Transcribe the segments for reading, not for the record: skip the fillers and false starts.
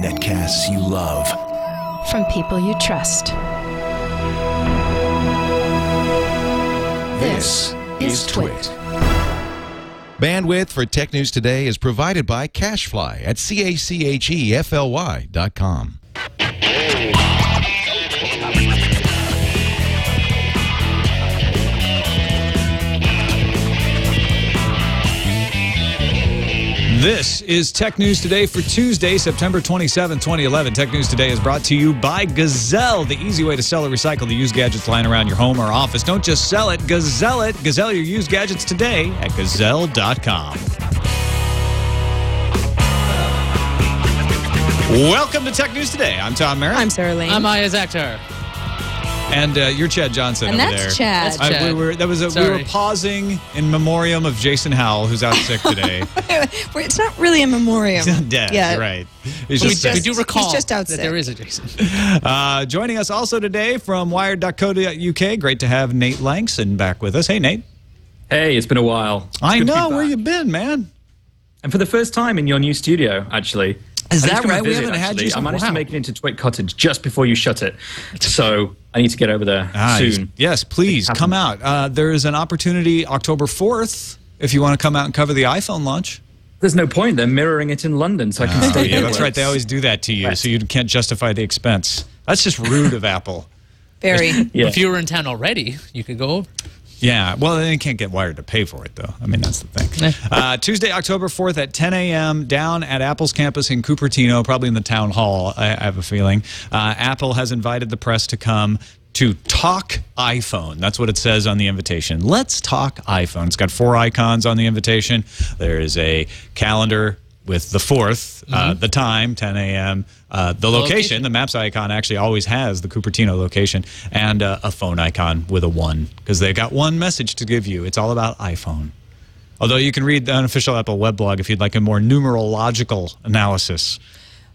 Netcasts you love. From people you trust. This is TWiT. Bandwidth for Tech News Today is provided by Cachefly at CACHEFLY.com. This is Tech News Today for Tuesday, September 27, 2011. Tech News Today is brought to you by Gazelle, the easy way to sell or recycle the used gadgets lying around your home or office. Don't just sell it, Gazelle it. Gazelle your used gadgets today at Gazelle.com. Welcome to Tech News Today. I'm Tom Merritt. I'm Sarah Lane. I'm Iyaz, Akhtar. And you're Chad Johnson and over that's there. Chad. That's Chad. We were pausing in memoriam of Jason Howell, who's out sick today. It's not really a memoriam. He's not dead. Yeah. You're right. We do recall he's just out that sick. there is a Jason. Joining us also today from Wired.co.uk, great to have Nate Lanxon back with us. Hey, Nate. Hey, it's been a while. I know. Where you been, man? And for the first time in your new studio, actually. Is that right? We haven't had you. I managed to make it into TWiT Cottage just before you shut it. So I need to get over there soon. Yes, please come out. There is an opportunity October 4th if you want to come out and cover the iPhone launch. There's no point. They're mirroring it in London, so I can stay here. Yeah, that's right. They always do that to you, so you can't justify the expense. That's just rude of Apple. Very. Yeah. If you were in town already, you could go. Yeah, well, they can't get Wired to pay for it, though. I mean, that's the thing. Tuesday, October 4th at 10 a.m. down at Apple's campus in Cupertino, probably in the town hall, I have a feeling. Apple has invited the press to come to talk iPhone. That's what it says on the invitation. Let's talk iPhone. It's got 4 icons on the invitation. There is a calendar with the 4th, the time, 10 a.m., the location. The Maps icon actually always has the Cupertino location, and a phone icon with a 1, because they've got one message to give you. It's all about iPhone. Although you can read the unofficial Apple web blog if you'd like a more numerological analysis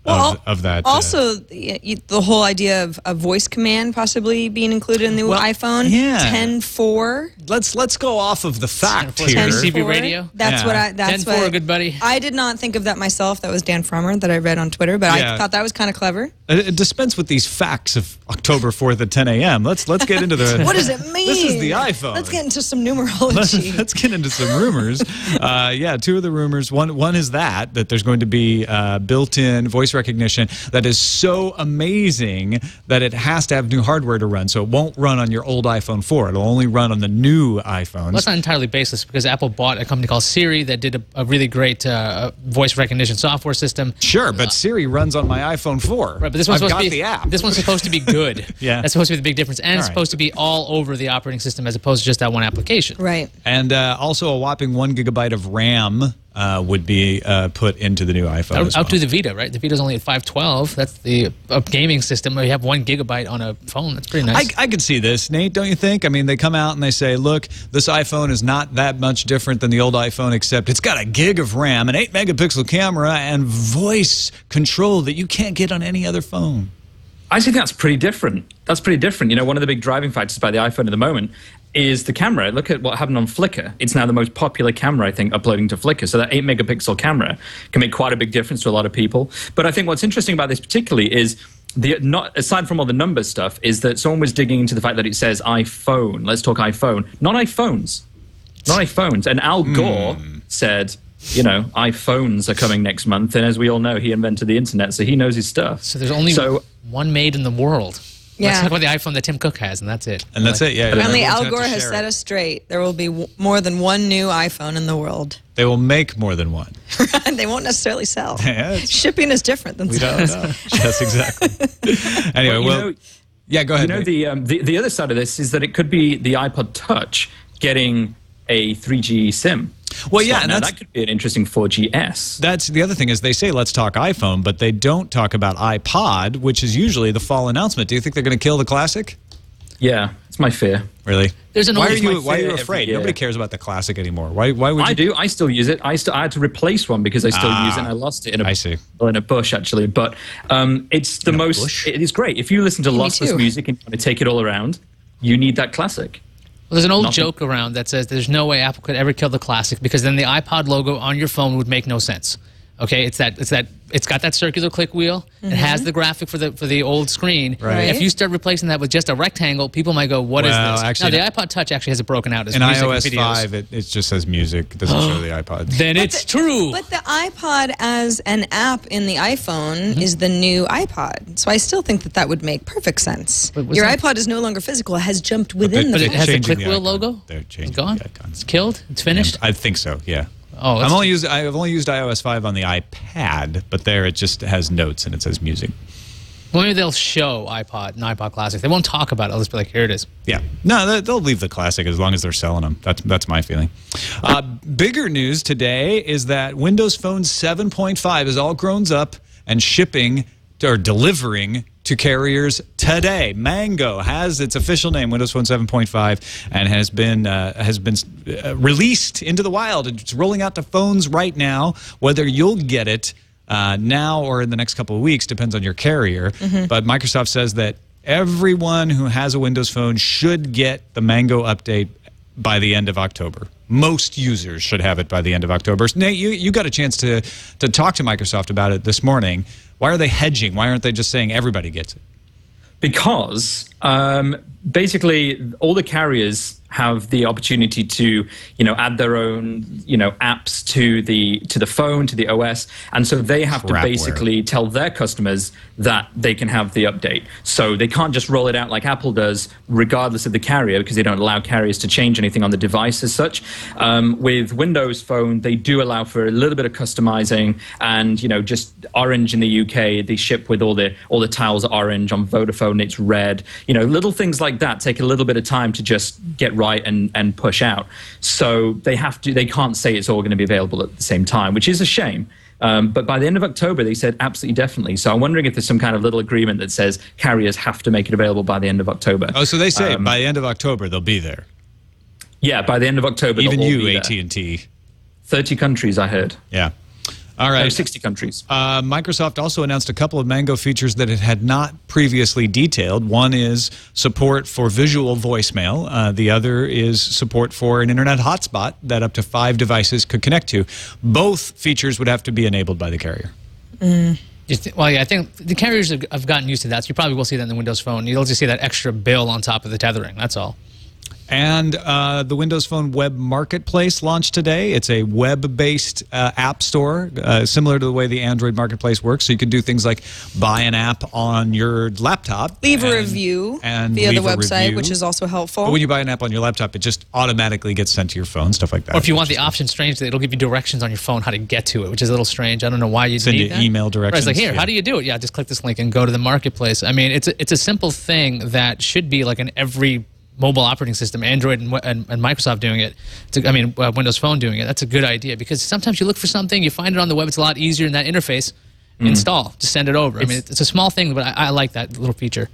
of that. Also, the whole idea of a voice command possibly being included in the new iPhone. Yeah. 10.4. Let's go off of the fact here. 10.4. CB 10.4. radio. That's what I. That's 10.4, what. good buddy. I did not think of that myself. That was Dan Frommer that I read on Twitter, but I thought that was kind of clever. Dispense with these facts of October 4th at 10 a.m. Let's get into the. What does it mean? This is the iPhone. Let's get into some numerology. Let's get into some rumors. 2 of the rumors. One is that there's going to be built-in voice recognition that is so amazing that it has to have new hardware to run. So it won't run on your old iPhone 4. It'll only run on the new iPhones. Well, that's not entirely baseless because Apple bought a company called Siri that did a really great voice recognition software system. Sure, but Siri runs on my iPhone 4. Right, but this one's I've supposed got to be the app. This one's supposed to be good. Yeah. That's supposed to be the big difference, and it's supposed to be all over the operating system as opposed to just that one application. Right. And also a whopping 1 gigabyte of RAM would be put into the new iPhone. Out to the Vita, right? The Vita's only at 512. That's the gaming system where you have 1 gigabyte on a phone. That's pretty nice. I could see this, Nate, don't you think? I mean, they come out and they say, look, this iPhone is not that much different than the old iPhone, except it's got a gig of RAM, an 8-megapixel camera, and voice control that you can't get on any other phone. I think that's pretty different. That's pretty different. You know, one of the big driving factors by the iPhone at the moment is the camera. Look at what happened on Flickr. It's now the most popular camera, I think, uploading to Flickr. So that 8-megapixel camera can make quite a big difference to a lot of people. But I think what's interesting about this particularly is, aside from all the number stuff, is that someone was digging into the fact that it says iPhone. Let's talk iPhone. Not iPhones. Not iPhones. And Al Gore said, you know, iPhones are coming next month. And as we all know, he invented the internet, so he knows his stuff. So there's only one made in the world. Yeah. Let's talk about the iPhone that Tim Cook has, and that's it. And that's it, yeah. Apparently, Al Gore has set us straight. There will be more than one new iPhone in the world. They will make more than one. They won't necessarily sell. Yeah, shipping is different than we don't know. Yes, exactly. Anyway, yeah, go ahead. You know, the other side of this is that it could be the iPod Touch getting a 3G SIM. Well, yeah, and that could be an interesting 4GS. That's the other thing is they say let's talk iPhone, but they don't talk about iPod, which is usually the fall announcement. Do you think they're going to kill the Classic? Yeah, it's my fear. Really? There's an why are you afraid? Nobody cares about the Classic anymore. Why would you? I do. I still use it. I had to replace one because I still use it and I lost it in a bush, actually. But it's the most... It is great. If you listen to lossless music and you want to take it all around, you need that Classic. Well, there's an old joke around that says there's no way Apple could ever kill the Classic because then the iPod logo on your phone would make no sense. Okay, it's got that circular click wheel. It has the graphic for the old screen. Right. If you start replacing that with just a rectangle, people might go, "What is this?" Actually, now the iPod Touch actually has it broken out as in music iOS and videos. 5, it just says music. It doesn't show the iPod. Then it's true. But the iPod as an app in the iPhone is the new iPod. So I still think that would make perfect sense. Your iPod is no longer physical; it has jumped within the But it phone. has the changing click the wheel icon. logo. They're changing It's gone. the icons. It's killed. It's finished. I think so. Yeah. Oh, I've only used iOS 5 on the iPad, but there it just has notes and it says music. Well, maybe they'll show iPod and iPod Classic. They won't talk about it. They'll just be like, "Here it is." Yeah. No, they'll leave the Classic as long as they're selling them. That's my feeling. Bigger news today is that Windows Phone 7.5 is all grown up and shipping or delivering to carriers today. Mango has its official name, Windows Phone 7.5, and has been released into the wild. It's rolling out to phones right now. Whether you'll get it now or in the next couple of weeks depends on your carrier. But Microsoft says that everyone who has a Windows Phone should get the Mango update by the end of October. Most users should have it by the end of October. Nate, you got a chance to talk to Microsoft about it this morning. Why are they hedging? Why aren't they just saying everybody gets it? Because basically all the carriers have the opportunity to, add their own, apps to the phone, to the OS, and so they have to basically tell their customers that they can have the update. So they can't just roll it out like Apple does, regardless of the carrier, because they don't allow carriers to change anything on the device as such. With Windows Phone, they do allow for a little bit of customizing, and just Orange in the UK, they ship with all the tiles are orange. On Vodafone, it's red. Little things like that take a little bit of time to just get right and push out. So they can't say it's all going to be available at the same time, which is a shame. But by the end of October, they said absolutely definitely. So I'm wondering if there's some kind of little agreement that says carriers have to make it available by the end of October. Oh, so they say by the end of October they'll be there. Yeah, by the end of October. Even they'll all you, be AT&T. there. 30 countries, I heard. Yeah. All right. 60 countries. Microsoft also announced a couple of Mango features that it had not previously detailed. One is support for visual voicemail. The other is support for an internet hotspot that up to 5 devices could connect to. Both features would have to be enabled by the carrier. Well, yeah, I think the carriers have gotten used to that, so you probably will see that in the Windows Phone. You'll just see that extra bill on top of the tethering, that's all. And the Windows Phone Web Marketplace launched today. It's a web-based app store, similar to the way the Android Marketplace works. So you can do things like buy an app on your laptop. Leave a review via the website, which is also helpful. But when you buy an app on your laptop, it just automatically gets sent to your phone, stuff like that. Or if you want the option, strangely, it'll give you directions on your phone how to get to it, which is a little strange. I don't know why you'd send need you email directions. Right, it's like, here, how do you do it? Yeah, just click this link and go to the Marketplace. I mean, it's a simple thing that should be like in every mobile operating system, Android and Microsoft doing it. Windows Phone doing it. That's a good idea because sometimes you look for something, you find it on the web, it's a lot easier in that interface. Install, just send it over. It's a small thing, but I like that little feature.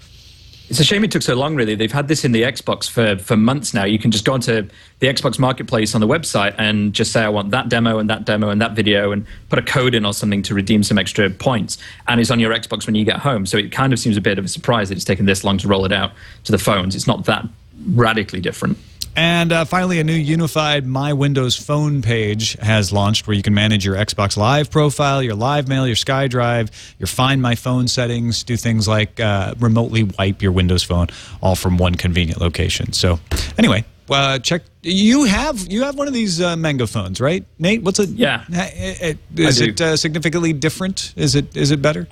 It's a shame it took so long, really. They've had this in the Xbox for months now. You can just go onto the Xbox Marketplace on the website and just say, I want that demo and that demo and that video, and put a code in or something to redeem some extra points. And it's on your Xbox when you get home. So it kind of seems a bit of a surprise that it's taken this long to roll it out to the phones. It's not that radically different. And finally, a new unified My Windows Phone page has launched where you can manage your Xbox Live profile, your Live Mail, your SkyDrive, your Find My Phone settings, do things like remotely wipe your Windows Phone, all from one convenient location. So anyway, check. You have one of these Mango phones, right, Nate? What's it? Yeah. Is it significantly different? Is it better?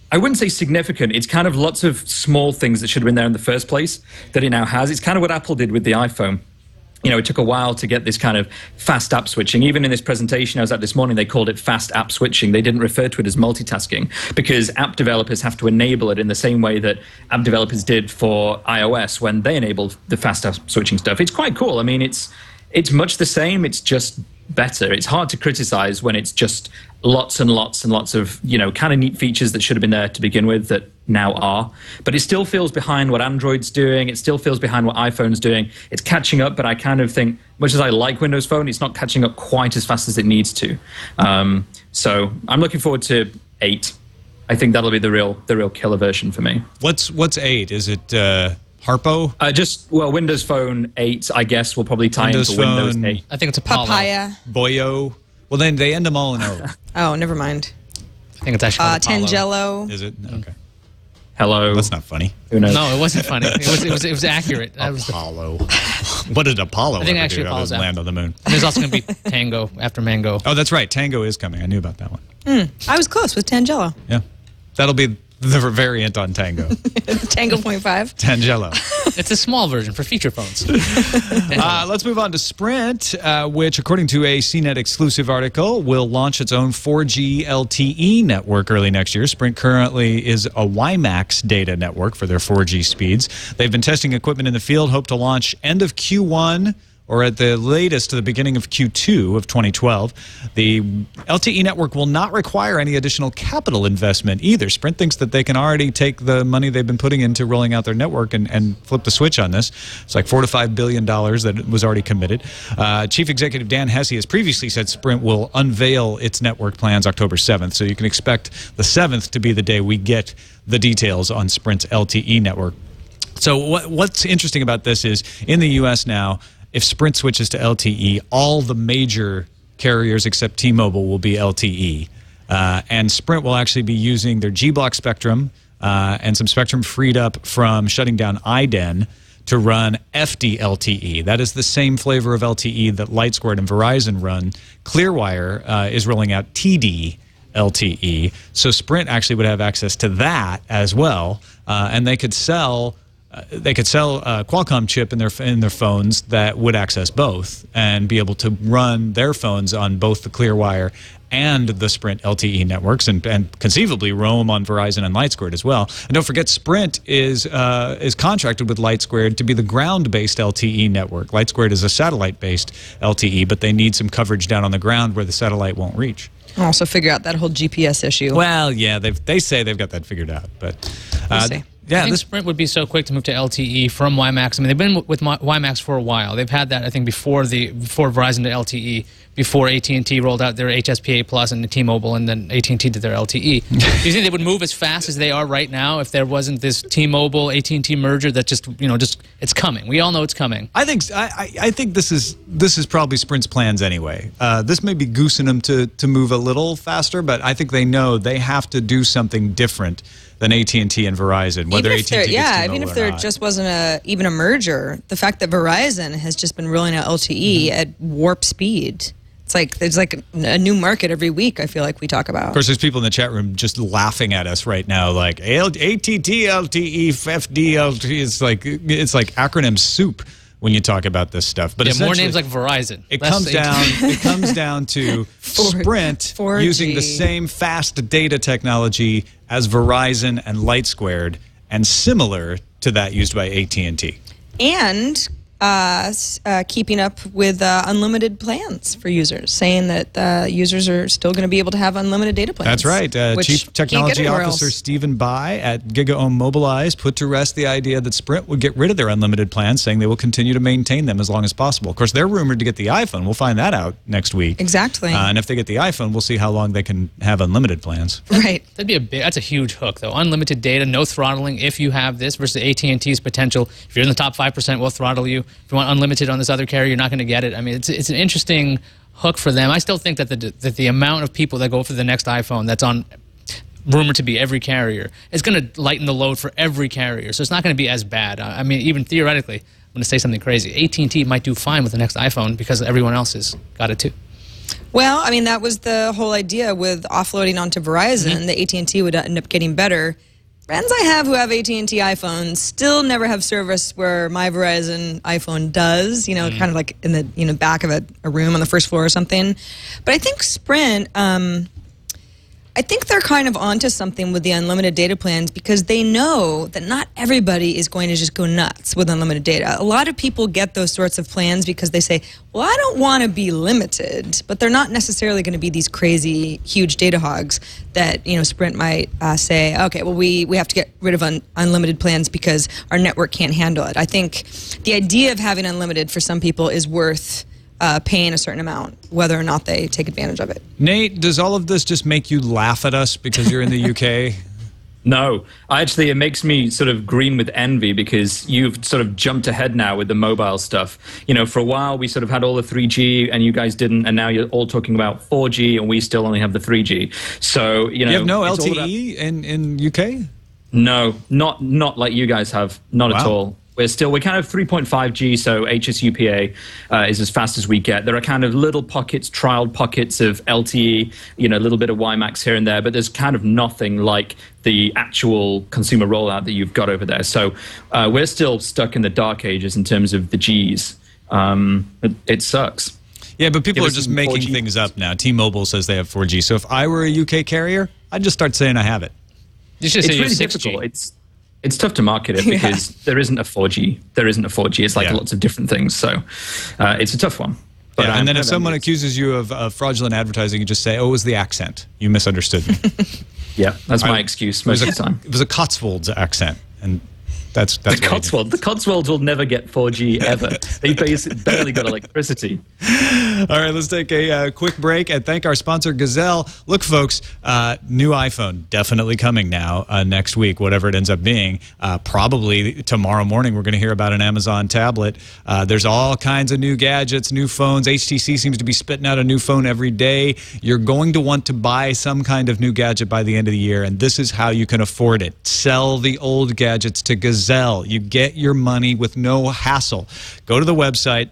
I wouldn't say significant. It's kind of lots of small things that should have been there in the first place that it now has. It's kind of what Apple did with the iPhone. It took a while to get this kind of fast app switching. Even in this presentation I was at this morning, they called it fast app switching. They didn't refer to it as multitasking because app developers have to enable it in the same way that app developers did for iOS when they enabled the fast app switching stuff. It's quite cool. I mean, it's much the same. It's just better. It's hard to criticize when it's just lots and lots and lots of, kind of neat features that should have been there to begin with that now are. But it still feels behind what Android's doing. It still feels behind what iPhone's doing. It's catching up, but I kind of think, much as I like Windows Phone, it's not catching up quite as fast as it needs to. So I'm looking forward to 8. I think that'll be the real killer version for me. What's 8? Is it Harpo? Windows Phone 8, I guess, will probably tie into Windows 8. I think it's a Apollo. Papaya. Boyo. Well, then they end them all in O. Oh, never mind. I think it's actually called Apollo. Tangelo. Is it? Okay. Hello. That's not funny. Who knows? No, it wasn't funny. It was accurate. That was Apollo. What did Apollo I think ever actually do other Apollo's than land on the moon? There's also going to be Tango after Mango. Oh, that's right. Tango is coming. I knew about that one. I was close with Tangelo. Yeah. That'll be the variant on Tango. Tango 0.5. Tangelo. It's a small version for feature phones. Let's move on to Sprint, which, according to a CNET exclusive article, will launch its own 4G LTE network early next year. Sprint currently is a WiMAX data network for their 4G speeds. They've been testing equipment in the field, hope to launch end of Q1 or at the latest the beginning of Q2 of 2012. The LTE network will not require any additional capital investment either. Sprint thinks that they can already take the money they've been putting into rolling out their network and flip the switch on this. It's like $4 to $5 billion that was already committed. Chief Executive Dan Hesse has previously said Sprint will unveil its network plans October 7th, so you can expect the 7th to be the day we get the details on Sprint's LTE network. So what's interesting about this is in the U.S. now, if Sprint switches to LTE, all the major carriers except T-Mobile will be LTE. And Sprint will actually be using their G-Block spectrum and some spectrum freed up from shutting down IDEN to run FD-LTE. That is the same flavor of LTE that LightSquared and Verizon run. Clearwire is rolling out TD-LTE. So Sprint actually would have access to that as well, and they could sell a Qualcomm chip in their phones that would access both and be able to run their phones on both the Clearwire and the Sprint LTE networks, and conceivably roam on Verizon and LightSquared as well. And don't forget, Sprint is contracted with LightSquared to be the ground-based LTE network. LightSquared is a satellite-based LTE, but they need some coverage down on the ground where the satellite won't reach. Also figure out that whole GPS issue. Well, yeah, they say they've got that figured out, but We'll see. yeah, I think Sprint would be so quick to move to LTE from WiMAX. I mean, they've been with WiMAX for a while. They've had that, I think, before Verizon to LTE, before AT&T rolled out their HSPA Plus and the T-Mobile, and then AT&T did their LTE. Do you think they would move as fast as they are right now if there wasn't this T-Mobile AT&T merger that just it's coming? We all know it's coming. I think this is probably Sprint's plans anyway. This may be goosing them to move a little faster, but I think they know they have to do something different than AT&T and Verizon, whether AT&T gets T-Mobile even if there just wasn't even a merger, the fact that Verizon has just been rolling out LTE at warp speed. It's like there's like a new market every week, I feel like we talk about. Of course, there's people in the chat room just laughing at us right now, like ATT, LTE, FD, LTE. It's like acronym soup when you talk about this stuff. But yeah, more names like Verizon. It comes down to Sprint 4G. using the same fast data technology as Verizon and LightSquared, and similar to that used by AT&T. And keeping up with unlimited plans for users, saying that users are still going to be able to have unlimited data plans. That's right. Chief Technology Officer else. Stephen Bai at GigaOM Mobilize put to rest the idea that Sprint would get rid of their unlimited plans, saying they will continue to maintain them as long as possible. Of course, they're rumored to get the iPhone. We'll find that out next week. Exactly. And if they get the iPhone, we'll see how long they can have unlimited plans. Right. That's a huge hook, though. Unlimited data, no throttling. If you have this versus AT&T's potential, if you're in the top 5%, we'll throttle you. If you want unlimited on this other carrier, you're not going to get it. I mean, it's an interesting hook for them. I still think that the amount of people that go for the next iPhone that's on rumored to be every carrier is going to lighten the load for every carrier. So it's not going to be as bad. I mean, even theoretically, I'm going to say something crazy. AT&T might do fine with the next iPhone because everyone else has got it too. Well, I mean, that was the whole idea with offloading onto Verizon. The AT&T would end up getting better. Friends I have who have AT&T iPhones still never have service where my Verizon iPhone does, kind of like in the back of a room on the first floor or something. But I think Sprint, I think they're kind of onto something with the unlimited data plans, because they know that not everybody is going to just go nuts with unlimited data. A lot of people get those sorts of plans because they say, well, I don't want to be limited, but they're not necessarily going to be these crazy, huge data hogs that, Sprint might say, okay, well, we have to get rid of unlimited plans because our network can't handle it. I think the idea of having unlimited for some people is worth paying a certain amount, whether or not they take advantage of it. Nate, does all of this just make you laugh at us because you're in the UK? No, actually, it makes me sort of green with envy because you've sort of jumped ahead now with the mobile stuff. You know, for a while we sort of had all the 3G and you guys didn't, and now you're all talking about 4G and we still only have the 3G. So, you know, you have no LTE in UK? No, not like you guys have, not at all. We're kind of 3.5G, so HSUPA is as fast as we get. There are kind of little pockets, trial pockets of LTE, you know, a little bit of WiMAX here and there, but there's kind of nothing like the actual consumer rollout that you've got over there. So we're still stuck in the dark ages in terms of the Gs. It sucks. Yeah, but people are just making 4G things up now. T-Mobile says they have 4G. So if I were a UK carrier, I'd just start saying I have it. You should say it's really 6G. difficult. It's tough to market it because there isn't a 4G. There isn't a 4G. It's like lots of different things. So it's a tough one. But and then if someone accuses you of fraudulent advertising, you just say, oh, it was the accent. You misunderstood me. Yeah, that's my excuse most of the time. It was a Cotswolds accent. And that's the Cotswolds. The Cotswolds will never get 4G ever. They barely got electricity. All right, let's take a quick break and thank our sponsor, Gazelle. Look, folks, new iPhone definitely coming now next week, whatever it ends up being. Probably tomorrow morning we're going to hear about an Amazon tablet. There's all kinds of new gadgets, new phones. HTC seems to be spitting out a new phone every day. You're going to want to buy some kind of new gadget by the end of the year, and this is how you can afford it. Sell the old gadgets to Gazelle. You get your money with no hassle. Go to the website.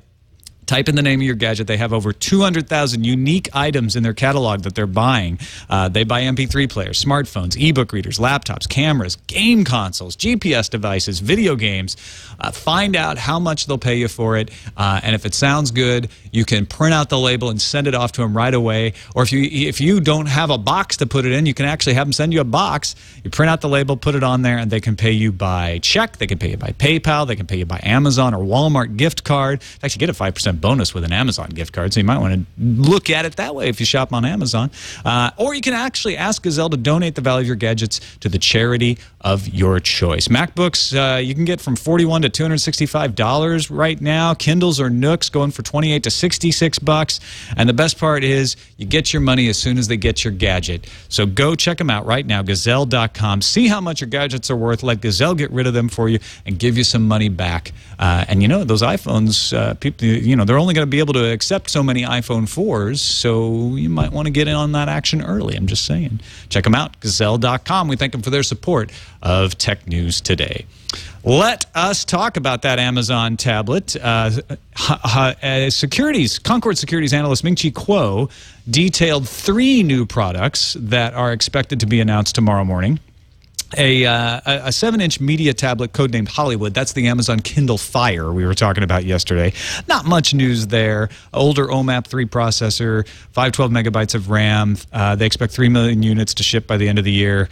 Type in the name of your gadget. They have over 200,000 unique items in their catalog that they're buying. They buy MP3 players, smartphones, ebook readers, laptops, cameras, game consoles, GPS devices, video games. Find out how much they'll pay you for it. And if it sounds good, you can print out the label and send it off to them right away. Or if you don't have a box to put it in, you can actually have them send you a box. You print out the label, put it on there, and they can pay you by check. They can pay you by PayPal. They can pay you by Amazon or Walmart gift card. In fact, you get a 5% bonus with an Amazon gift card, so you might want to look at it that way if you shop on Amazon. Or you can actually ask Gazelle to donate the value of your gadgets to the charity of your choice. MacBooks you can get from $41 to $265 right now. Kindles or Nooks going for $28 to $66. And the best part is you get your money as soon as they get your gadget. So go check them out right now, Gazelle.com. See how much your gadgets are worth. Let Gazelle get rid of them for you and give you some money back. And you know, those iPhones, people, you know, they're only going to be able to accept so many iPhone 4s, so you might want to get in on that action early. I'm just saying. Check them out, Gazelle.com. We thank them for their support of Tech News Today. Let us talk about that Amazon tablet. Concord Securities analyst Ming-Chi Kuo detailed 3 new products that are expected to be announced tomorrow morning. A 7-inch media tablet codenamed Hollywood. That's the Amazon Kindle Fire we were talking about yesterday. Not much news there. Older OMAP 3 processor, 512 megabytes of RAM. They expect 3 million units to ship by the end of the year.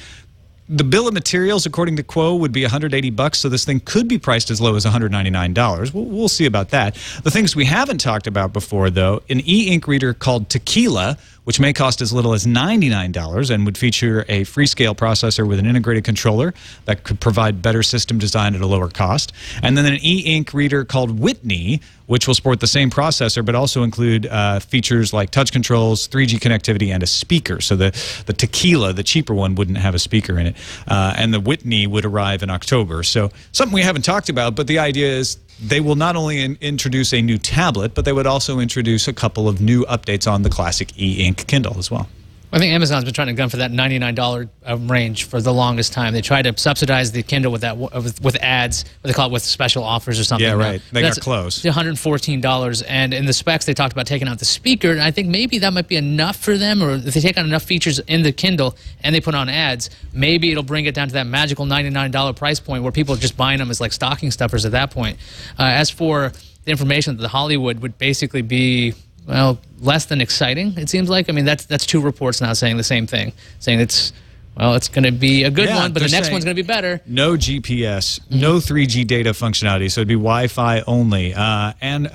The bill of materials, according to Kuo, would be $180, so this thing could be priced as low as $199. We'll see about that. The things we haven't talked about before, though, an e-ink reader called Tequila, which may cost as little as $99 and would feature a Freescale processor with an integrated controller that could provide better system design at a lower cost. And then an e-ink reader called Whitney, which will sport the same processor but also include features like touch controls, 3G connectivity, and a speaker. So the Tequila, the cheaper one, wouldn't have a speaker in it. And the Whitney would arrive in October. So something we haven't talked about, but the idea is they will not only introduce a new tablet, but they would also introduce a couple of new updates on the classic e-ink Kindle as well. I think Amazon's been trying to gun for that $99 range for the longest time. They tried to subsidize the Kindle with that with ads, what they call it, with special offers or something. Yeah, right. They got close. $114, and in the specs they talked about taking out the speaker, and I think maybe that might be enough for them, or if they take on enough features in the Kindle and they put on ads, maybe it'll bring it down to that magical $99 price point where people are just buying them as like stocking stuffers at that point. As for the information that the Hollywood would basically be, well, less than exciting, it seems like. I mean, that's 2 reports now saying the same thing, saying it's going to be a good one, but the next one's going to be better. No GPS, no 3G data functionality, so it'd be Wi-Fi only, and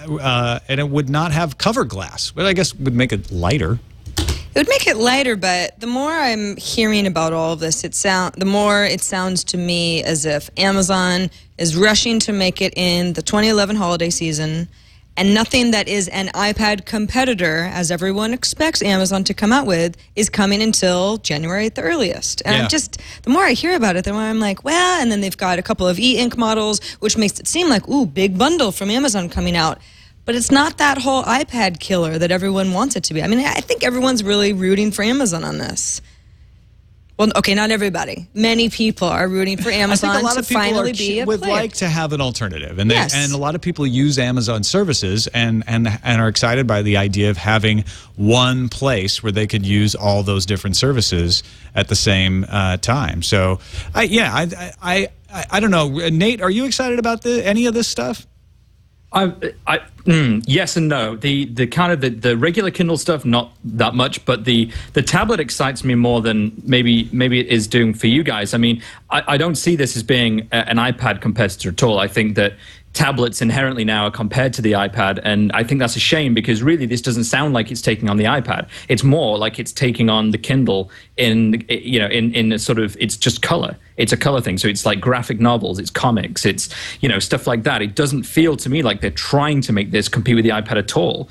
it would not have cover glass, but I guess would make it lighter. It would make it lighter, but the more I'm hearing about all of this, the more it sounds to me as if Amazon is rushing to make it in the 2011 holiday season. And nothing that is an iPad competitor, as everyone expects Amazon to come out with, is coming until January at the earliest. And Yeah. the more I hear about it, the more I'm like, well, and then they've got a couple of e-ink models, which makes it seem like, ooh, big bundle from Amazon coming out. But it's not that whole iPad killer that everyone wants it to be. I mean, I think everyone's really rooting for Amazon on this. Well, okay, not everybody. Many people are rooting for Amazon I think a lot to of people finally be a would player. like to have an alternative, and Yes. and a lot of people use Amazon services and are excited by the idea of having one place where they could use all those different services at the same time. So, I don't know, Nate, are you excited about any of this stuff? Yes and no. The kind of the regular Kindle stuff, not that much, but the tablet excites me more than maybe it is doing for you guys. I mean, I don't see this as being an iPad competitor at all. I think that tablets inherently now are compared to the iPad, and I think that's a shame because really this doesn't sound like it's taking on the iPad. It's more like it's taking on the Kindle in a sort of, it's just color. It's a color thing. So it's like graphic novels, it's comics, it's, stuff like that. It doesn't feel to me like they're trying to make this compete with the iPad at all.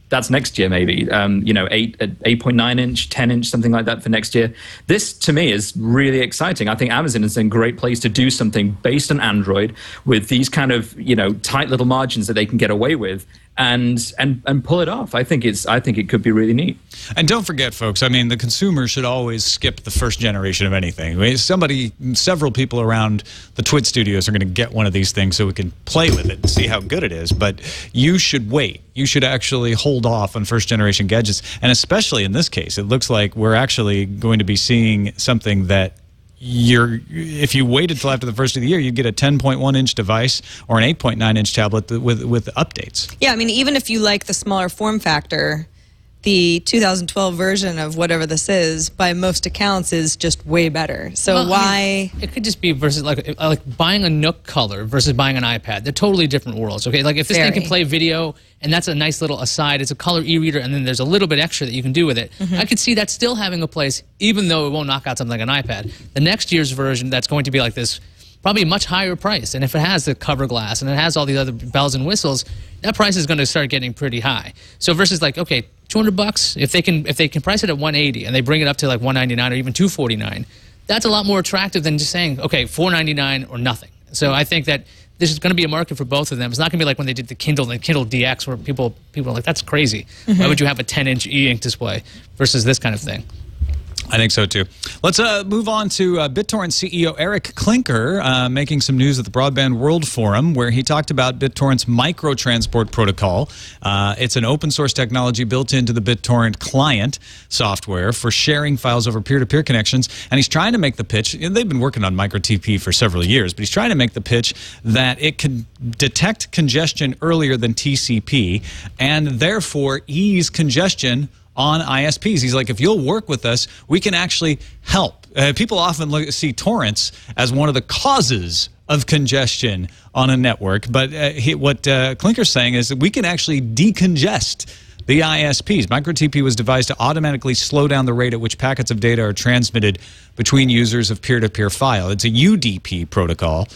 That's next year maybe, 8.9 inch, 10 inch, something like that for next year. This to me is really exciting. I think Amazon is a great place to do something based on Android with these kind of, tight little margins that they can get away with and pull it off. I think it could be really neat. And don't forget, folks, I mean, the consumer should always skip the first generation of anything. I mean, several people around the TWiT studios are going to get one of these things so we can play with it and see how good it is. But you should wait. You should actually hold off on first generation gadgets. And especially in this case, it looks like we're actually going to be seeing something that if you waited till after the first of the year, you'd get a 10.1 inch device or an 8.9 inch tablet with updates. Yeah, I mean, even if you like the smaller form factor, the 2012 version of whatever this is, by most accounts, is just way better. So it could just be versus like buying a Nook color versus buying an iPad. They're totally different worlds. Okay, like if this thing can play video, and that's a nice little aside. It's a color e-reader, and then there's a little bit extra that you can do with it. I could see that still having a place, even though it won't knock out something like an iPad. The next year's version, that's going to be like this, probably much higher price. And if it has the cover glass and it has all these other bells and whistles, that price is going to start getting pretty high. So versus like, okay, $200, if they can price it at $180 and they bring it up to like $199 or even $249, that's a lot more attractive than just saying, okay, $499 or nothing. So I think that this is going to be a market for both of them. It's not going to be like when they did the Kindle and the Kindle DX, where people are like, that's crazy. Why would you have a 10-inch e-ink display versus this kind of thing? I think so, too. Let's move on to BitTorrent CEO Eric Klinker making some news at the Broadband World Forum, where he talked about BitTorrent's microtransport protocol. It's an open-source technology built into the BitTorrent client software for sharing files over peer-to-peer connections. And he's trying to make the pitch. They've been working on microTP for several years, but he's trying to make the pitch that it can detect congestion earlier than TCP and therefore ease congestion on ISPs. He's like, if you'll work with us, we can actually help. People often see torrents as one of the causes of congestion on a network, but what Klinker's saying is that we can actually decongest the ISPs. MicroTP was devised to automatically slow down the rate at which packets of data are transmitted between users of peer-to-peer file. It's a UDP protocol,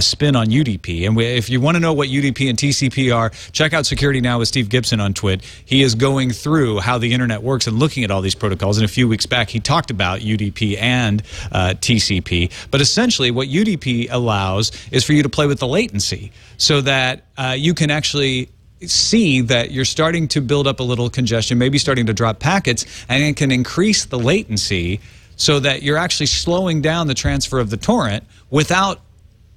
spin on UDP. And if you want to know what UDP and TCP are, check out Security Now with Steve Gibson on TWiT. He is going through how the internet works and looking at all these protocols. And a few weeks back, he talked about UDP and TCP. But essentially, what UDP allows is for you to play with the latency so that you can actually see that you're starting to build up a little congestion, maybe starting to drop packets, and it can increase the latency so that you're actually slowing down the transfer of the torrent without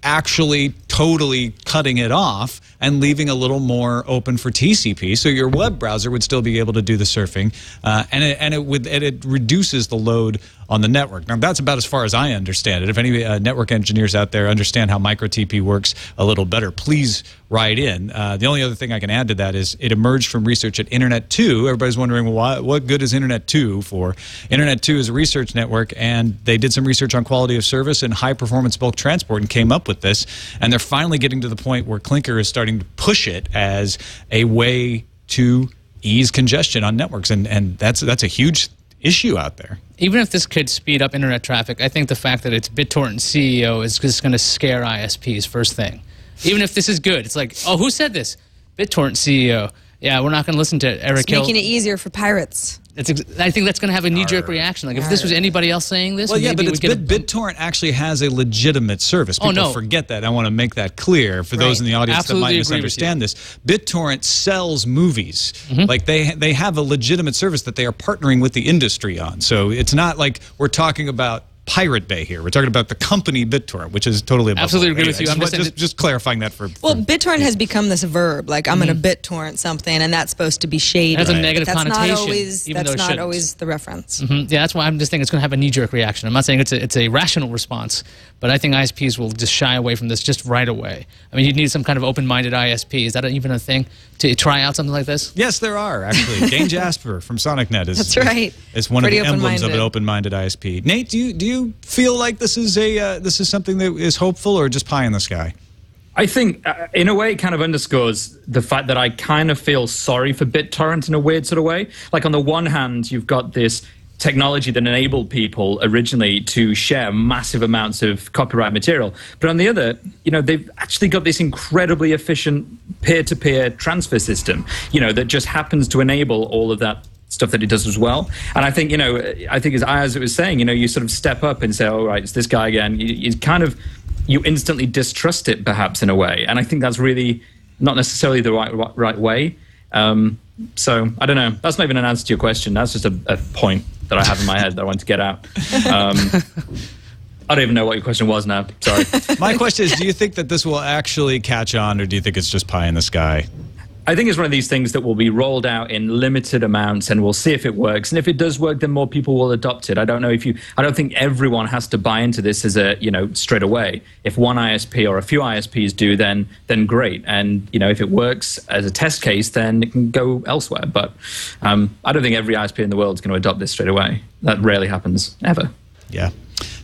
actually totally cutting it off and leaving a little more open for TCP, so your web browser would still be able to do the surfing, and it reduces the load on the network. Now, that's about as far as I understand it. If any network engineers out there understand how microTP works a little better, please write in. The only other thing I can add to that is it emerged from research at Internet 2. Everybody's wondering, well, what good is Internet 2 for? Internet 2 is a research network, and they did some research on quality of service and high-performance bulk transport and came up with this. And they're finally getting to the point where Klinker is starting to push it as a way to ease congestion on networks, and that's a huge issue out there. Even if this could speed up internet traffic, I think the fact that it's BitTorrent CEO is just going to scare ISPs first thing. Even if this is good, it's like, oh, who said this? BitTorrent CEO. Yeah, we're not going to listen to Eric It's Hill. making it easier for pirates. I think that's going to have a knee-jerk reaction. Like, if this was anybody else saying this, well, yeah, maybe but BitTorrent actually has a legitimate service. People forget that. I want to make that clear for those in the audience that might misunderstand this. BitTorrent sells movies. Like, they have a legitimate service that they are partnering with the industry on. So it's not like we're talking about Pirate Bay here. We're talking about the company BitTorrent, which is totally above absolutely agree anyway, with you. I'm just clarifying that for BitTorrent has become this verb, like I'm going to BitTorrent something, and that's supposed to be shady. It has a negative connotation. That's not always the reference. Yeah, that's why I'm just thinking it's going to have a knee-jerk reaction. I'm not saying it's a rational response, but I think ISPs will just shy away from this just right away. I mean, you'd need some kind of open-minded ISP. Is that even a thing to try out something like this? Yes, there are, actually. Dane Jasper from SonicNet is, that's right. is one Pretty of the emblems of an open-minded ISP. Nate, do you feel like this is something that is hopeful or just pie in the sky? I think, in a way, it kind of underscores the fact that I kind of feel sorry for BitTorrent in a weird sort of way. Like, on the one hand, you've got this technology that enabled people originally to share massive amounts of copyright material. But on the other, they've actually got this incredibly efficient peer-to-peer transfer system, that just happens to enable all of that stuff that it does as well. And I think, as Iyaz was saying, you sort of step up and say, all right, it's this guy again. You instantly distrust it, perhaps, in a way. And I think that's really not necessarily the right way. So, I don't know. That's not even an answer to your question. That's just a point that I have in my head that I want to get out. I don't even know what your question was now. Sorry. My question is, do you think that this will actually catch on, or do you think it's just pie in the sky? I think it's one of these things that will be rolled out in limited amounts, and we'll see if it works. And if it does work, then more people will adopt it. I don't think everyone has to buy into this as straight away. If one ISP or a few ISPs do, then great. And, if it works as a test case, then it can go elsewhere. But I don't think every ISP in the world is going to adopt this straight away. That rarely happens, ever. Yeah.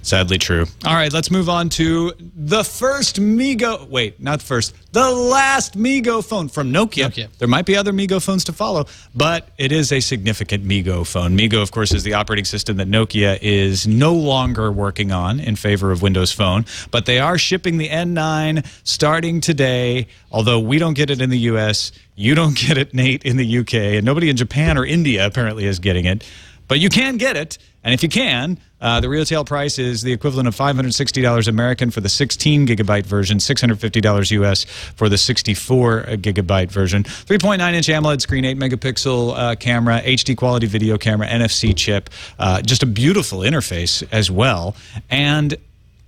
Sadly true. All right, let's move on to the first Meego. Wait, not first. The last Meego phone from Nokia. There might be other Meego phones to follow, but it is a significant Meego phone. Meego, of course, is the operating system that Nokia is no longer working on in favor of Windows Phone, but they are shipping the N9 starting today, although we don't get it in the U.S., you don't get it, Nate, in the U.K., and nobody in Japan or India apparently is getting it. But you can get it, and if you can, the retail price is the equivalent of $560 American for the 16-gigabyte version, $650 US for the 64-gigabyte version. 3.9-inch AMOLED screen, 8-megapixel camera, HD quality video camera, NFC chip, just a beautiful interface as well. And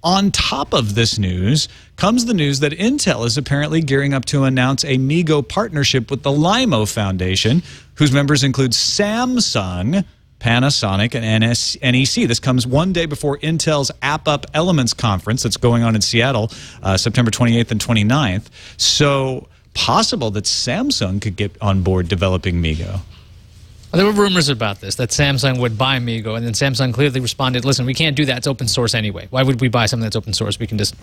on top of this news comes the news that Intel is apparently gearing up to announce a Meego partnership with the LIMO Foundation, whose members include Samsung, Panasonic, and NEC. This comes one day before Intel's App Up Elements conference that's going on in Seattle, September 28th and 29th. So possible that Samsung could get on board developing Meego. Well, there were rumors about this, that Samsung would buy Meego, and then Samsung clearly responded, listen, we can't do that. It's open source anyway. Why would we buy something that's open source? We can just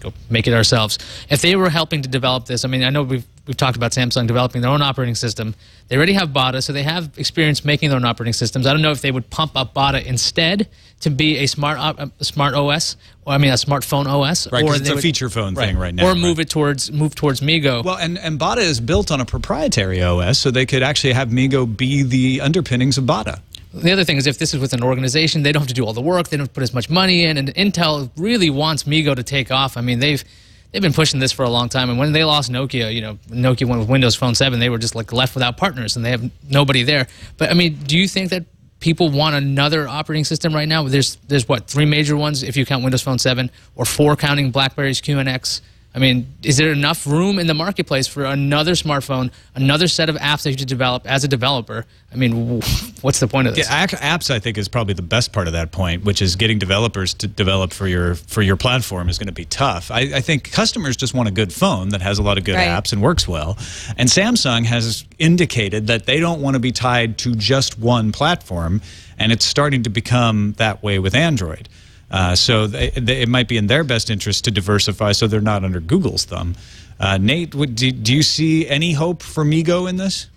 go make it ourselves. If they were helping to develop this, I mean, I know we've talked about Samsung developing their own operating system. They already have Bada, so they have experience making their own operating systems. I don't know if they would pump up Bada instead to be a smart OS, or I mean a smartphone OS, right? Or it's a feature phone thing right now, or move towards Meego. Well, and Bada is built on a proprietary OS, so they could actually have Meego be the underpinnings of Bada. The other thing is, if this is with an organization, they don't have to do all the work. They don't put as much money in, and Intel really wants Meego to take off. I mean, they've been pushing this for a long time, and when they lost Nokia, Nokia went with Windows Phone 7, they were just like left without partners, and they have nobody there. But I mean, do you think that people want another operating system right now? There's what, 3 major ones if you count Windows Phone 7, or 4 counting BlackBerry's QNX. I mean, is there enough room in the marketplace for another smartphone, another set of apps that you develop as a developer? I mean, what's the point of this? Yeah, apps, I think, is probably the best part of that point, which is getting developers to develop for your platform is going to be tough. I think customers just want a good phone that has a lot of good apps and works well. And Samsung has indicated that they don't want to be tied to just one platform, and it's starting to become that way with Android. So it might be in their best interest to diversify so they're not under Google's thumb. Nate, do you see any hope for Meego in this?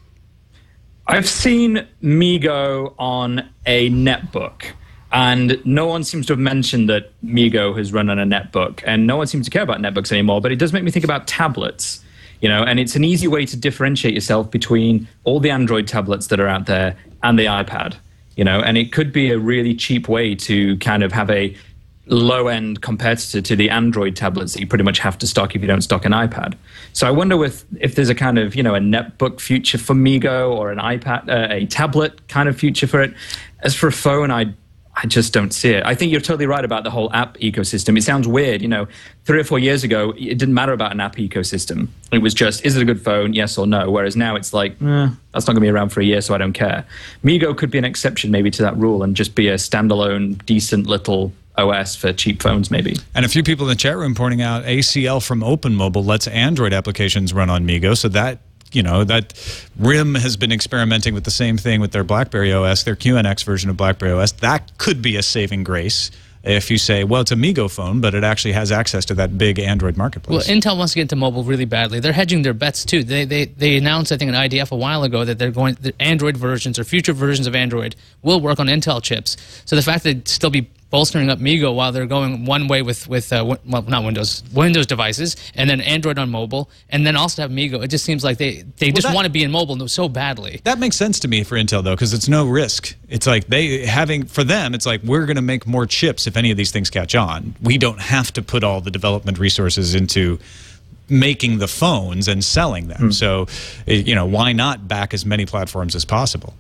I've seen Meego on a netbook, and no one seems to have mentioned that Meego has run on a netbook, and no one seems to care about netbooks anymore, but it does make me think about tablets. and it's an easy way to differentiate yourself between all the Android tablets that are out there and the iPad, and it could be a really cheap way to kind of have a low-end competitor to the Android tablets that you pretty much have to stock if you don't stock an iPad. So I wonder if there's a kind of, a netbook future for Meego or an iPad, a tablet kind of future for it. As for a phone, I just don't see it. I think you're totally right about the whole app ecosystem. It sounds weird. 3 or 4 years ago, it didn't matter about an app ecosystem. It was just, is it a good phone, yes or no? Whereas now it's like, that's not going to be around for a year, so I don't care. Meego could be an exception maybe to that rule and just be a standalone, decent little OS for cheap phones, maybe. And a few people in the chat room pointing out ACL from OpenMobile lets Android applications run on Meego, so that RIM has been experimenting with the same thing with their BlackBerry OS, their QNX version of BlackBerry OS. That could be a saving grace if you say, well, it's a Meego phone, but it actually has access to that big Android marketplace. Well, Intel wants to get into mobile really badly. They're hedging their bets, too. They announced, I think, an IDF a while ago that the Android versions or future versions of Android will work on Intel chips. So the fact that they'd still be bolstering up Meego while they're going one way with not Windows devices, and then Android on mobile, and then also have Meego. It just seems like they just want to be in mobile so badly. That makes sense to me for Intel, though, because it's no risk. It's like for them, it's like we're going to make more chips if any of these things catch on. We don't have to put all the development resources into making the phones and selling them. So, why not back as many platforms as possible?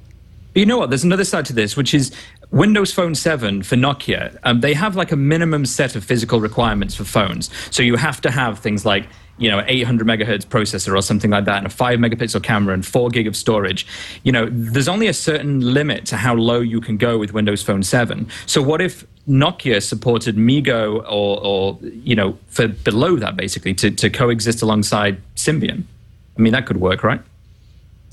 You know what? There's another side to this, which is Windows Phone 7 for Nokia. They have like a minimum set of physical requirements for phones. So you have to have things like, 800 megahertz processor or something like that, and a 5 megapixel camera and 4 gig of storage. There's only a certain limit to how low you can go with Windows Phone 7. So what if Nokia supported Meego or for below that, basically, to coexist alongside Symbian? I mean, that could work, right?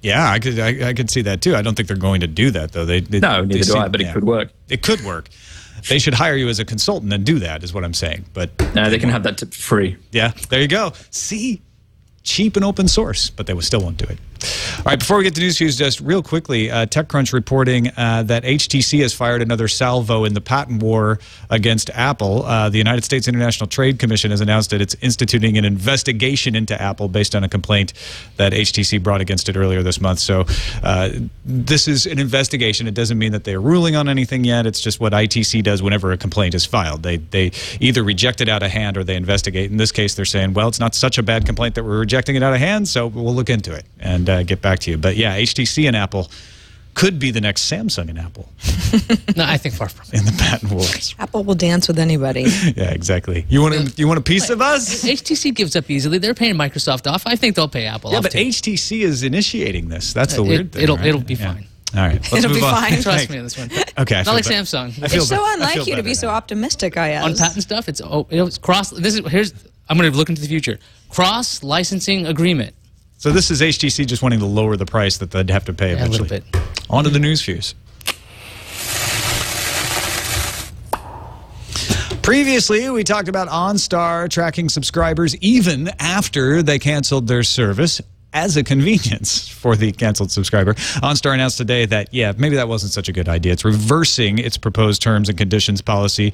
Yeah, I could see that too. I don't think they're going to do that, though. No, neither do I, but it could work. It could work. They should hire you as a consultant and do that, is what I'm saying. But they can have that free. Yeah, there you go. See? Cheap and open source, but they still won't do it. All right, before we get to news views, just real quickly, TechCrunch reporting that HTC has fired another salvo in the patent war against Apple. The United States International Trade Commission has announced that it's instituting an investigation into Apple based on a complaint that HTC brought against it earlier this month. So this is an investigation. It doesn't mean that they're ruling on anything yet. It's just what ITC does whenever a complaint is filed. They either reject it out of hand or they investigate. In this case, they're saying, well, it's not such a bad complaint that we're rejecting it out of hand, so we'll look into it and get back to you. But yeah, HTC and Apple could be the next Samsung and Apple. No, I think far from it. In the patent wars. Apple will dance with anybody. Yeah, exactly. You want a piece of us? HTC gives up easily. They're paying Microsoft off. I think they'll pay Apple off. Yeah, but too. HTC is initiating this. That's the weird thing. It'll be fine. All right, let's It'll move be on. fine. Trust me on this one. Okay, not like Samsung. It's so unlike you to be so optimistic, Iyaz. On patent stuff, it's cross. I'm going to look into the future. Cross licensing agreement. So this is HTC just wanting to lower the price that they'd have to pay eventually. A little bit. On to the news views. Previously, we talked about OnStar tracking subscribers even after they canceled their service as a convenience for the canceled subscriber. OnStar announced today that, maybe that wasn't such a good idea. It's reversing its proposed terms and conditions policy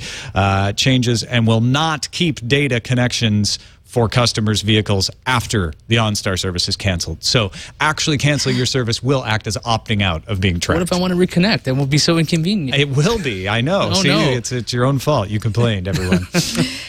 changes and will not keep data connections for customers' vehicles after the OnStar service is canceled. So actually canceling your service will act as opting out of being tracked. What if I want to reconnect? That will be so inconvenient. It will be, I know. Oh, See, no. It's your own fault. You complained, everyone.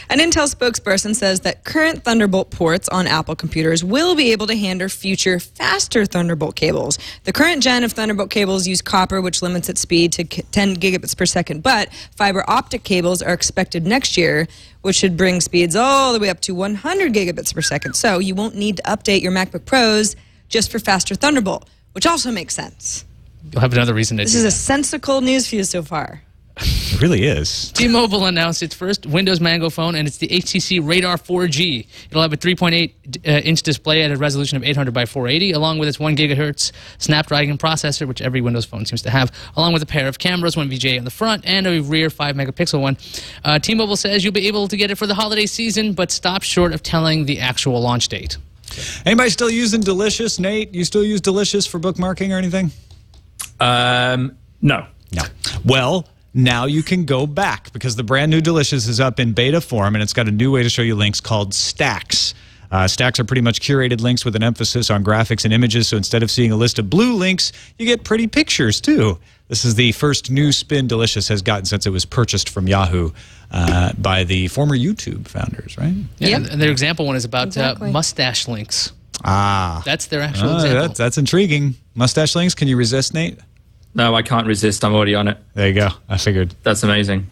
An Intel spokesperson says that current Thunderbolt ports on Apple computers will be able to handle future faster Thunderbolt cables. The current gen of Thunderbolt cables use copper, which limits its speed to 10 gigabits per second, but fiber optic cables are expected next year, which should bring speeds all the way up to 100 gigabits per second. So you won't need to update your MacBook Pros just for faster Thunderbolt, which also makes sense. You'll have another reason to This do is that. a sensical news for you so far. It really is. T-Mobile announced its first Windows Mango phone, and it's the HTC Radar 4G. It'll have a 3.8-inch display at a resolution of 800 by 480, along with its 1 gigahertz Snapdragon processor, which every Windows phone seems to have, along with a pair of cameras, one VGA on the front, and a rear 5-megapixel one. T-Mobile says you'll be able to get it for the holiday season, but stops short of telling the actual launch date. Anybody still using Delicious? Nate, you still use Delicious for bookmarking or anything? No. Well, now you can go back because the brand new Delicious is up in beta form and it's got a new way to show you links called Stacks. Stacks are pretty much curated links with an emphasis on graphics and images, so instead of seeing a list of blue links, you get pretty pictures, too. This is the first new spin Delicious has gotten since it was purchased from Yahoo by the former YouTube founders, right? Yeah, and their example one is about mustache links. Ah. That's their actual example. That's intriguing. Mustache links, can you resist, Nate? No, I can't resist. I'm already on it. There you go. I figured. That's amazing.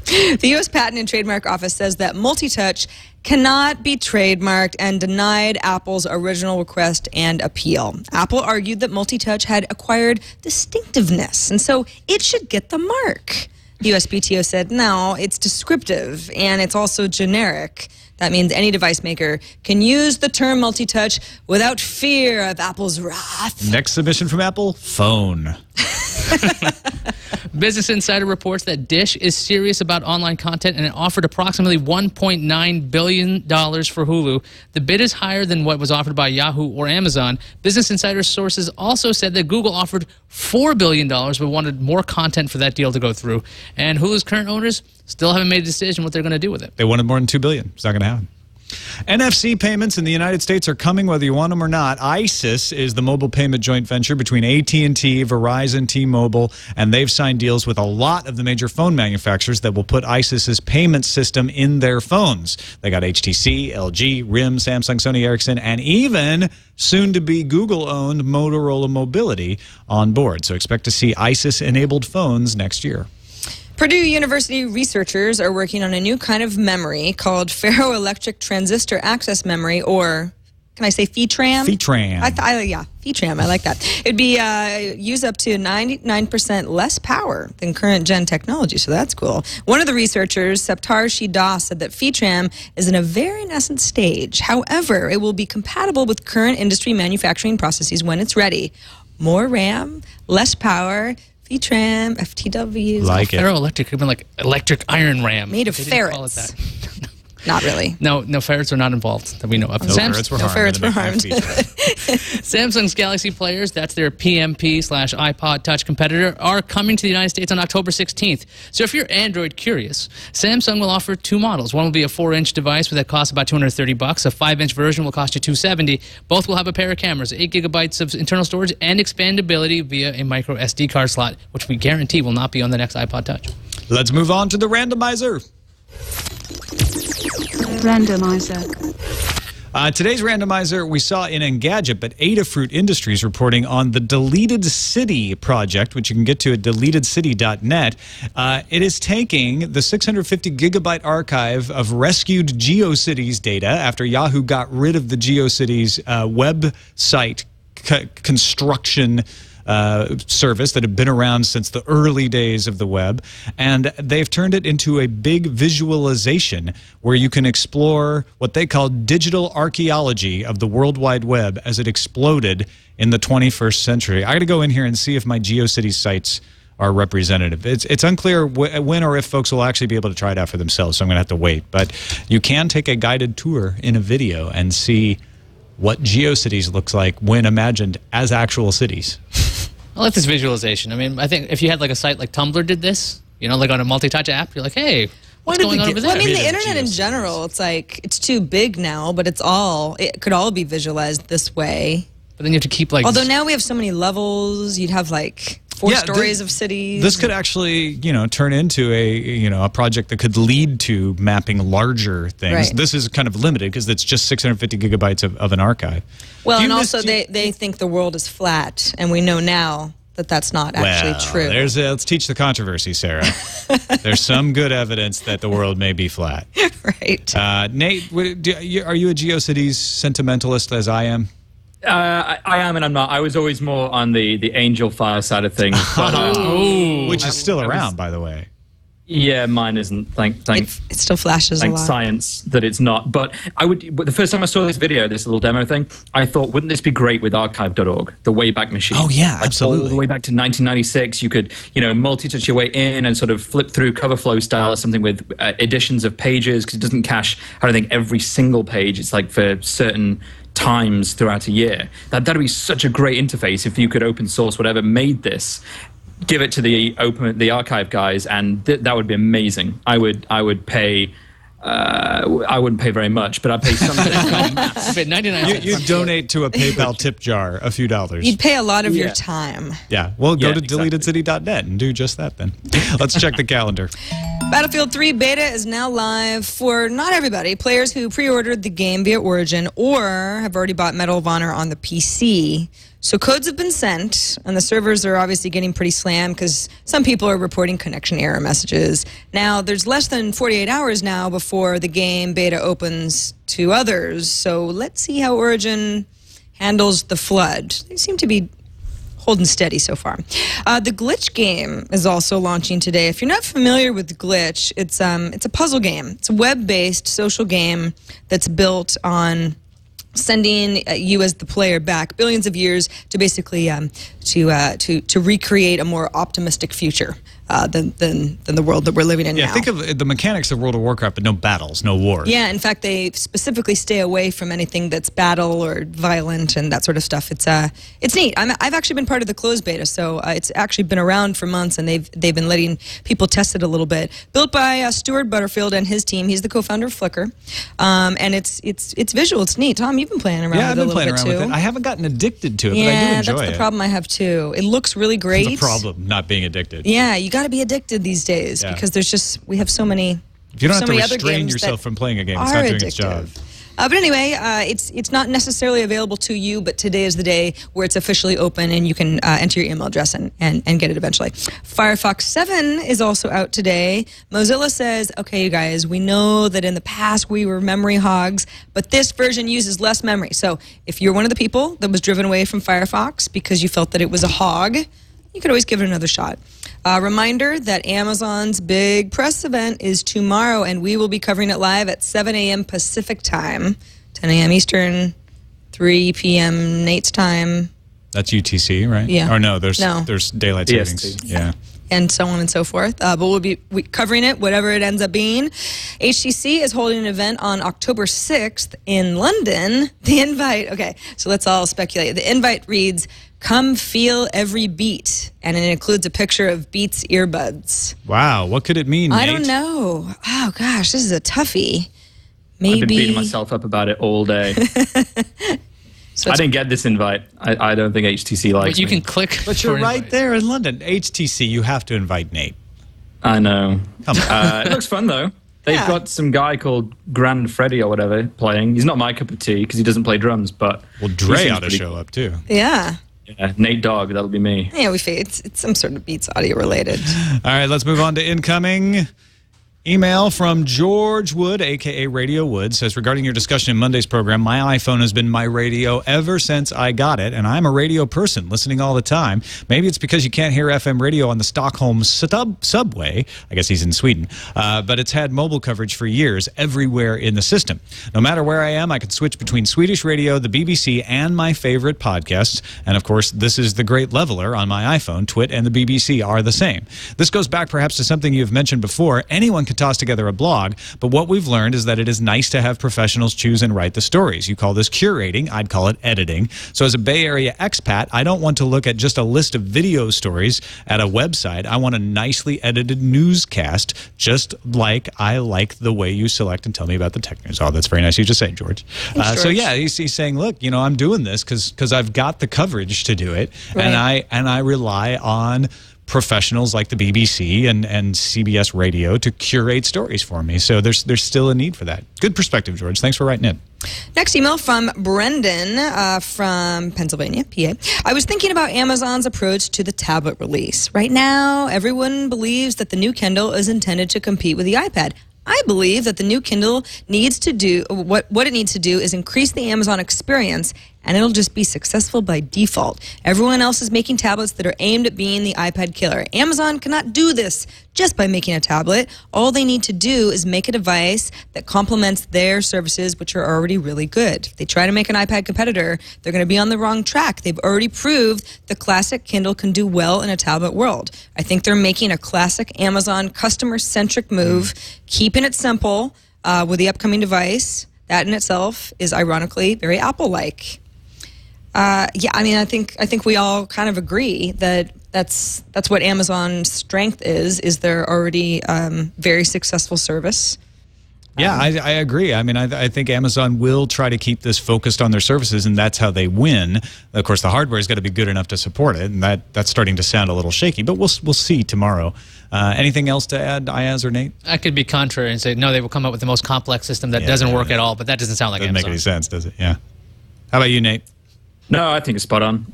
The U.S. Patent and Trademark Office says that multi-touch cannot be trademarked and denied Apple's original request and appeal. Apple argued that multi-touch had acquired distinctiveness, and so it should get the mark. The USPTO said, no, it's descriptive, and it's also generic. That means any device maker can use the term multi-touch without fear of Apple's wrath. Next submission from Apple, phone. Business Insider reports that Dish is serious about online content and it offered approximately $1.9 billion for Hulu. The bid is higher than what was offered by Yahoo or Amazon. Business Insider sources also said that Google offered $4 billion but wanted more content for that deal to go through. And Hulu's current owners still haven't made a decision what they're going to do with it. They wanted more than $2 billion. It's not going to happen. NFC payments in the United States are coming whether you want them or not. ISIS is the mobile payment joint venture between AT&T, Verizon, T-Mobile, and they've signed deals with a lot of the major phone manufacturers that will put ISIS's payment system in their phones. They got HTC, LG, RIM, Samsung, Sony Ericsson, and even soon-to-be Google-owned Motorola Mobility on board. So expect to see ISIS-enabled phones next year. Purdue University researchers are working on a new kind of memory called ferroelectric transistor access memory, or can I say FETRAM? FETRAM. Yeah, FETRAM. I like that. It'd be use up to 99% less power than current gen technology, so that's cool. One of the researchers, Saptarshi Das, said that FETRAM is in a very nascent stage. However, it will be compatible with current industry manufacturing processes when it's ready. More RAM, less power. FETRAM, FTW. Like it. Ferroelectric could have been like electric iron RAM. Made of They ferrets. didn't call it that. Not really. No, ferrets are not involved that we know of. No ferrets were harmed. ferrets were harmed. Samsung's Galaxy players, that's their PMP/iPod Touch competitor, are coming to the United States on October 16th. So if you're Android curious, Samsung will offer two models. One will be a 4-inch device that costs about $230. A 5-inch version will cost you $270. Both will have a pair of cameras, 8 gigabytes of internal storage, and expandability via a micro SD card slot, which we guarantee will not be on the next iPod Touch. Let's move on to the randomizer. Randomizer. Today's randomizer we saw in Engadget, but Adafruit Industries reporting on the Deleted City project, which you can get to at deletedcity.net. It is taking the 650 gigabyte archive of rescued GeoCities data after Yahoo got rid of the GeoCities website construction service that had been around since the early days of the web, and they've turned it into a big visualization where you can explore what they call digital archaeology of the World Wide Web as it exploded in the 21st century. I got to go in here and see if my GeoCities sites are representative. It's unclear when or if folks will actually be able to try it out for themselves, so I'm going to have to wait. But you can take a guided tour in a video and see what GeoCities looks like when imagined as actual cities. I like this visualization. I mean, I think if you had like a site like Tumblr did this, you know, like on a multi-touch app, you're like, hey, what's going on over there? Well, I mean, the internet in general, it's like, it's too big now, but it could all be visualized this way. But then you have to keep like... Although now we have so many levels, you'd have like 4 stories of cities. This could actually, you know, turn into a project that could lead to mapping larger things. Right. This is kind of limited because it's just 650 gigabytes of an archive. Well, and also they think the world is flat, and we know now that that's not actually true. Let's teach the controversy, Sarah. There's some good evidence that the world may be flat. Right. Nate, are you a GeoCities sentimentalist as I am? I am and I'm not. I was always more on the Angel Fire side of things. But, which is still around, by the way. Yeah, mine isn't. It still flashes a lot. Thanks science that it's not. But the first time I saw this video, this little demo thing, I thought, wouldn't this be great with archive.org, the Wayback Machine? Oh yeah, like absolutely. All the way back to 1996, you could, multi-touch your way in and sort of flip through cover flow style or something with editions of pages, because it doesn't cache, I don't think, every single page. It's like for certain times throughout a year. That'd be such a great interface if you could open source whatever made this, give it to the archive guys, and that would be amazing. I would pay I wouldn't pay very much, but I'd pay something. 99 You donate to a PayPal tip jar a few dollars. You'd pay a lot of your time. Yeah, well, go Yeah, to exactly. deletedcity.net and do just that then. Let's check the calendar. Battlefield 3 beta is now live for not everybody. Players who pre-ordered the game via Origin or have already bought Medal of Honor on the PC. So codes have been sent, and the servers are obviously getting pretty slammed because some people are reporting connection error messages. Now, there's less than 48 hours now before the game beta opens to others. So let's see how Origin handles the flood. They seem to be holding steady so far. The Glitch game is also launching today. If you're not familiar with Glitch, it's a puzzle game. It's a web-based social game that's built on sending you as the player back billions of years to basically to recreate a more optimistic future than the world that we're living in now. Yeah, think of the mechanics of World of Warcraft, but no battles, no wars. Yeah, in fact, they specifically stay away from anything that's battle or violent and that sort of stuff. It's neat. I've actually been part of the closed beta, so it's actually been around for months, and they've been letting people test it a little bit. Built by Stuart Butterfield and his team. He's the co-founder of Flickr, and it's visual. It's neat. Tom, you've been playing around with it a little bit too. Yeah, I've been playing around with it. I haven't gotten addicted to it, but I do Yeah, enjoy that's it. the problem I have too. It looks really great. It's a problem, not being addicted. Yeah, you got to be addicted these days because we have so many. If you don't so have to many other restrain games yourself that from playing a game, it's are not doing its job. addictive. But anyway, it's not necessarily available to you, but today is the day where it's officially open and you can enter your email address and get it eventually. Firefox 7 is also out today. Mozilla says, okay, you guys, we know that in the past we were memory hogs, but this version uses less memory. So if you're one of the people that was driven away from Firefox because you felt that it was a hog, you could always give it another shot. Reminder that Amazon's big press event is tomorrow, and we will be covering it live at 7 a.m. Pacific time, 10 a.m. Eastern, 3 p.m. Nate's time. That's UTC, right? Yeah. Or no, there's daylight savings. EST. Yeah. And so on and so forth. But we'll be covering it, whatever it ends up being. HTC is holding an event on October 6th in London. The invite, okay, so let's all speculate. The invite reads, "Come feel every beat," and it includes a picture of Beats earbuds. Wow, what could it mean, I Nate? don't know. Oh, gosh, this is a toughie. Maybe. I've been beating myself up about it all day. So I didn't get this invite. I don't think HTC likes you me. can click. But for you're an right invite. there in London. HTC, you have to invite Nate. I know. Come on. It looks fun, though. They've Yeah. got some guy called Grand Freddy or whatever playing. He's not my cup of tea because he doesn't play drums, but Well, he Dre seems ought to pretty show cool. up, too. Yeah. Yeah, Nate Dogg, that'll be me. Yeah, it's some sort of Beats audio related. All right, let's move on to incoming. Email from George Wood, a.k.a. Radio Wood, says, regarding your discussion in Monday's program, my iPhone has been my radio ever since I got it, and I'm a radio person, listening all the time. Maybe it's because you can't hear FM radio on the Stockholm subway. I guess he's in Sweden. But it's had mobile coverage for years everywhere in the system. No matter where I am, I can switch between Swedish radio, the BBC, and my favorite podcasts. And, of course, this is the great leveler on my iPhone. TWiT and the BBC are the same. This goes back perhaps to something you've mentioned before. Anyone can toss together a blog, but what we've learned is that it is nice to have professionals choose and write the stories. You call this curating, I'd call it editing. So as a Bay Area expat, I don't want to look at just a list of video stories at a website. I want a nicely edited newscast, just like I like the way you select and tell me about the tech news. Oh, that's very nice of you to say, George. Thanks, So George. yeah, he's saying, look, I'm doing this because I've got the coverage to do it, Right. and I rely on professionals like the BBC and CBS Radio to curate stories for me. So there's still a need for that. Good perspective, George. Thanks for writing in. Next email from Brendan from Pennsylvania, PA. I was thinking about Amazon's approach to the tablet release. Right now, everyone believes that the new Kindle is intended to compete with the iPad. I believe that the new Kindle needs to do what it needs to do is increase the Amazon experience, and it'll just be successful by default. Everyone else is making tablets that are aimed at being the iPad killer. Amazon cannot do this just by making a tablet. All they need to do is make a device that complements their services, which are already really good. If they try to make an iPad competitor, they're going to be on the wrong track. They've already proved the classic Kindle can do well in a tablet world. I think they're making a classic Amazon customer-centric move, keeping it simple with the upcoming device. That in itself is ironically very Apple-like. Yeah, I mean, I think we all kind of agree that that's what Amazon's strength is their already very successful service. Yeah, I agree. I mean, I think Amazon will try to keep this focused on their services, and that's how they win. Of course, the hardware's got to be good enough to support it, and that's starting to sound a little shaky. But we'll see tomorrow. Anything else to add, Iyaz or Nate? I could be contrary and say, no, they will come up with the most complex system that doesn't work at all, but that doesn't sound like Amazon. Doesn't make any sense, does it? Yeah. How about you, Nate? No, I think it's spot on.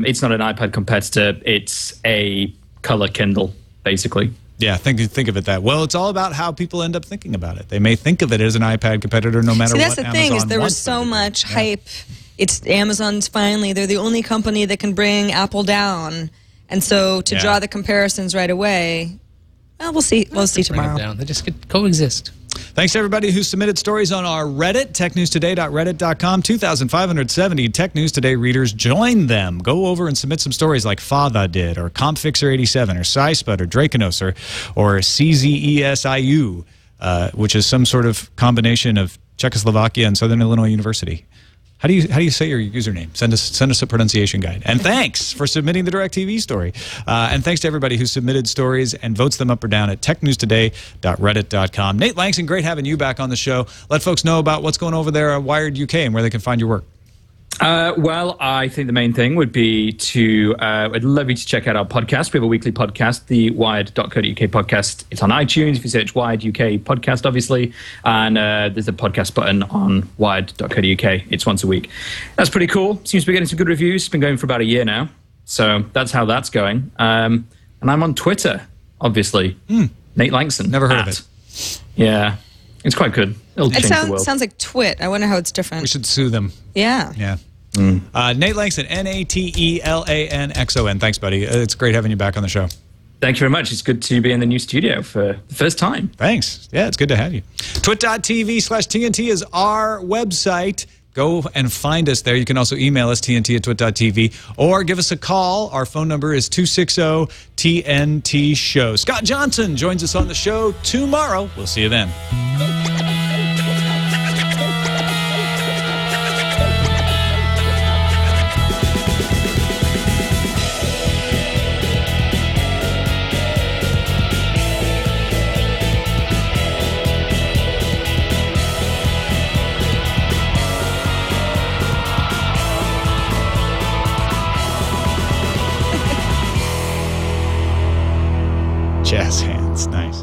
It's not an iPad competitor. It's a color Kindle, basically. Yeah, think of it that. Well, it's all about how people end up thinking about it. They may think of it as an iPad competitor no matter what Amazon wants. See, that's the thing, is there was so much hype. It's Amazon's finally, they're the only company that can bring Apple down. And so to draw the comparisons right away, well, we'll see. We'll see tomorrow. They just could coexist. Thanks to everybody who submitted stories on our Reddit, technewstoday.reddit.com. 2,570 Tech News Today readers. Join them. Go over and submit some stories like Fatha did, or CompFixer87, or SciSpud, or Draconos, or CZESIU, which is some sort of combination of Czechoslovakia and Southern Illinois University. How do you say your username? Send us a pronunciation guide. And thanks for submitting the DirecTV story. And thanks to everybody who submitted stories and votes them up or down at technewstoday.reddit.com. Nate Lanxon, great having you back on the show. Let folks know about what's going over there at Wired UK and where they can find your work. Well, I think the main thing would be to, I'd love you to check out our podcast. We have a weekly podcast, the wired.co.uk podcast. It's on iTunes. If you search Wired UK podcast, obviously, and there's a podcast button on wired.co.uk. It's once a week. That's pretty cool. Seems to be getting some good reviews. It's been going for about a year now. So that's how that's going. And I'm on Twitter, obviously. Nate Lanxon. Never heard of it. Yeah. It's quite good. It'll change the world. Sounds like TWiT. I wonder how it's different. We should sue them. Yeah. Yeah. Nate Lanxon, NateLanxon. Thanks, buddy. It's great having you back on the show. Thank you very much. It's good to be in the new studio for the first time. Thanks. Yeah, it's good to have you. twit.tv/TNT is our website. Go and find us there. You can also email us, tnt@twit.tv, or give us a call. Our phone number is 260-TNT-SHOW. Scott Johnson joins us on the show tomorrow. We'll see you then. Jazz hands, nice.